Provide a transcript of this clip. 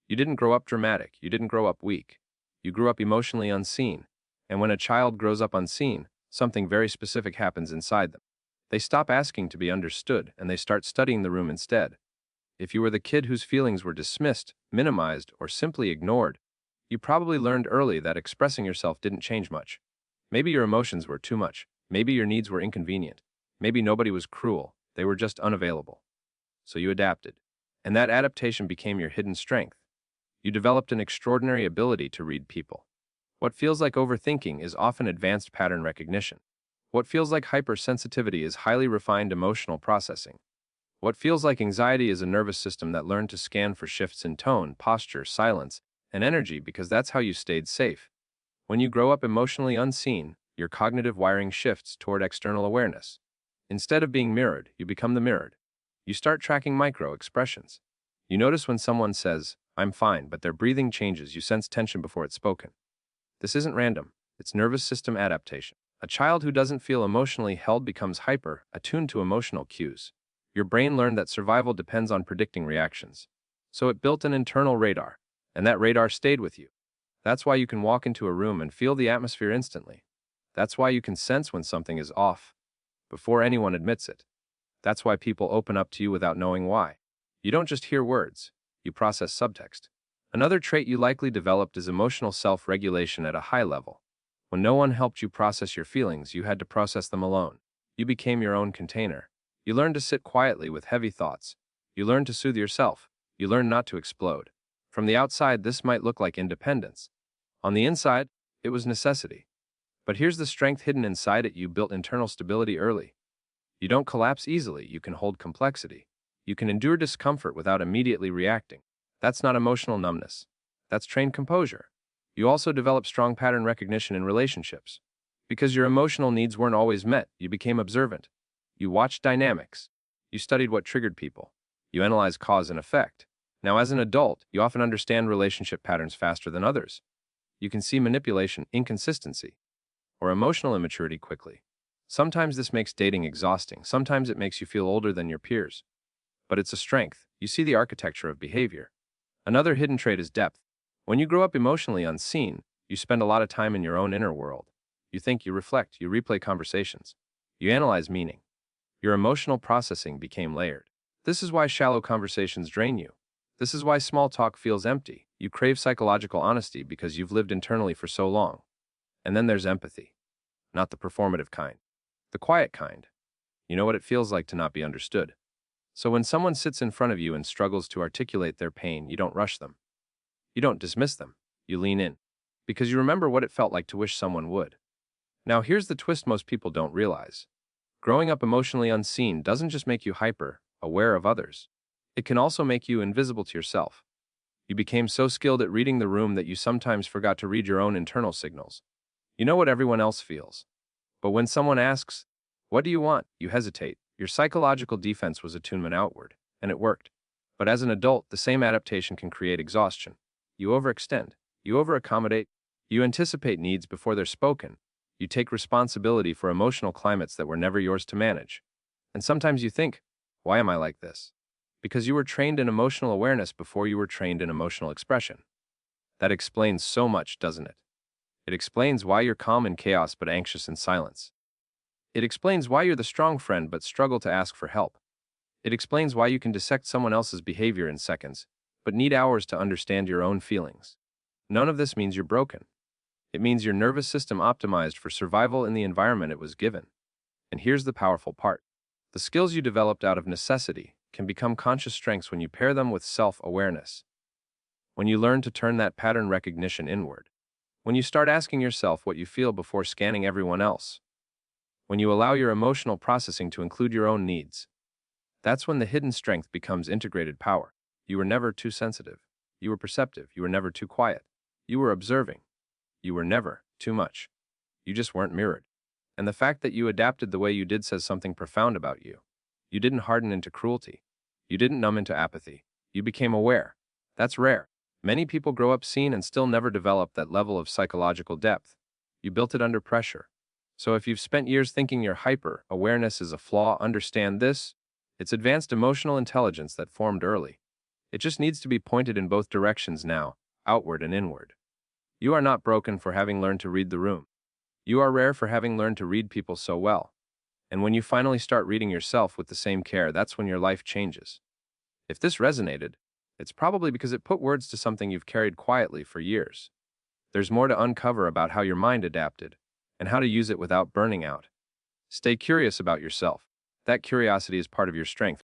You didn't grow up dramatic, you didn't grow up weak. You grew up emotionally unseen. And when a child grows up unseen, something very specific happens inside them. They stop asking to be understood and they start studying the room instead. If you were the kid whose feelings were dismissed, minimized, or simply ignored, you probably learned early that expressing yourself didn't change much. Maybe your emotions were too much. Maybe your needs were inconvenient. Maybe nobody was cruel. They were just unavailable. So you adapted. And that adaptation became your hidden strength. You developed an extraordinary ability to read people. What feels like overthinking is often advanced pattern recognition. What feels like hypersensitivity is highly refined emotional processing. What feels like anxiety is a nervous system that learned to scan for shifts in tone, posture, silence, and energy because that's how you stayed safe. When you grow up emotionally unseen, your cognitive wiring shifts toward external awareness. Instead of being mirrored, you become the mirrored. You start tracking micro expressions. You notice when someone says, "I'm fine," but their breathing changes, you sense tension before it's spoken. This isn't random, it's nervous system adaptation. A child who doesn't feel emotionally held becomes hyper, attuned to emotional cues. Your brain learned that survival depends on predicting reactions. So it built an internal radar, and that radar stayed with you. That's why you can walk into a room and feel the atmosphere instantly. That's why you can sense when something is off, before anyone admits it. That's why people open up to you without knowing why. You don't just hear words, you process subtext. Another trait you likely developed is emotional self-regulation at a high level. When no one helped you process your feelings, you had to process them alone. You became your own container. You learned to sit quietly with heavy thoughts. You learned to soothe yourself. You learned not to explode. From the outside, this might look like independence. On the inside, it was necessity. But here's the strength hidden inside it: you built internal stability early. You don't collapse easily, you can hold complexity. You can endure discomfort without immediately reacting. That's not emotional numbness. That's trained composure. You also develop strong pattern recognition in relationships. Because your emotional needs weren't always met, you became observant. You watched dynamics. You studied what triggered people. You analyzed cause and effect. Now, as an adult, you often understand relationship patterns faster than others. You can see manipulation, inconsistency, or emotional immaturity quickly. Sometimes this makes dating exhausting. Sometimes it makes you feel older than your peers. But it's a strength. You see the architecture of behavior. Another hidden trait is depth. When you grow up emotionally unseen, you spend a lot of time in your own inner world. You think, you reflect, you replay conversations. You analyze meaning. Your emotional processing became layered. This is why shallow conversations drain you. This is why small talk feels empty. You crave psychological honesty because you've lived internally for so long. And then there's empathy. Not the performative kind. The quiet kind. You know what it feels like to not be understood. So when someone sits in front of you and struggles to articulate their pain, you don't rush them. You don't dismiss them. You lean in. Because you remember what it felt like to wish someone would. Now here's the twist most people don't realize. Growing up emotionally unseen doesn't just make you hyper, aware of others. It can also make you invisible to yourself. You became so skilled at reading the room that you sometimes forgot to read your own internal signals. You know what everyone else feels. But when someone asks, "What do you want?" you hesitate. Your psychological defense was attunement outward, and it worked. But as an adult, the same adaptation can create exhaustion. You overextend. You overaccommodate. You anticipate needs before they're spoken. You take responsibility for emotional climates that were never yours to manage. And sometimes you think, why am I like this? Because you were trained in emotional awareness before you were trained in emotional expression. That explains so much, doesn't it? It explains why you're calm in chaos but anxious in silence. It explains why you're the strong friend but struggle to ask for help. It explains why you can dissect someone else's behavior in seconds, but need hours to understand your own feelings. None of this means you're broken. It means your nervous system optimized for survival in the environment it was given. And here's the powerful part. The skills you developed out of necessity can become conscious strengths when you pair them with self-awareness. When you learn to turn that pattern recognition inward. When you start asking yourself what you feel before scanning everyone else. When you allow your emotional processing to include your own needs. That's when the hidden strength becomes integrated power. You were never too sensitive. You were perceptive. You were never too quiet. You were observing. You were never too much. You just weren't mirrored. And the fact that you adapted the way you did says something profound about you. You didn't harden into cruelty. You didn't numb into apathy. You became aware. That's rare. Many people grow up seen and still never develop that level of psychological depth. You built it under pressure. So if you've spent years thinking your hyper-awareness is a flaw, understand this. It's advanced emotional intelligence that formed early. It just needs to be pointed in both directions now, outward and inward. You are not broken for having learned to read the room. You are rare for having learned to read people so well. And when you finally start reading yourself with the same care, that's when your life changes. If this resonated, it's probably because it put words to something you've carried quietly for years. There's more to uncover about how your mind adapted and how to use it without burning out. Stay curious about yourself. That curiosity is part of your strength.